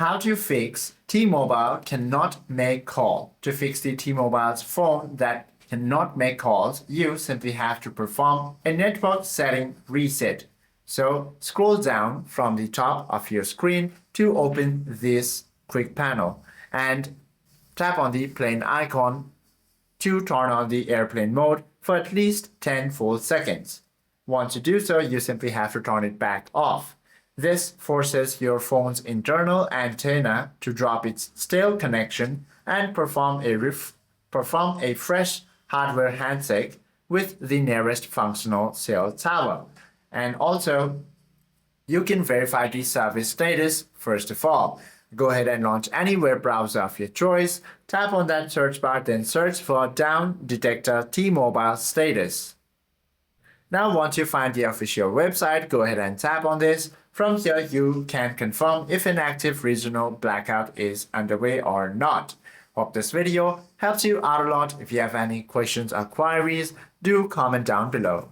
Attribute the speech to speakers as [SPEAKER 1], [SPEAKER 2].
[SPEAKER 1] How to fix T-Mobile cannot make call. To fix the T-Mobile's phone that cannot make calls, you simply have to perform a network setting reset. So scroll down from the top of your screen to open this quick panel and tap on the plane icon to turn on the airplane mode for at least 10 full seconds. Once you do so, you simply have to turn it back off. This forces your phone's internal antenna to drop its stale connection and perform a fresh hardware handshake with the nearest functional cell tower. And also, you can verify the service status first of all. Go ahead and launch any web browser of your choice. Tap on that search bar, then search for Down Detector T-Mobile Status. Now once you find the official website, go ahead and tap on this. From here, you can confirm if an active regional blackout is underway or not. Hope this video helps you out a lot. If you have any questions or queries, do comment down below.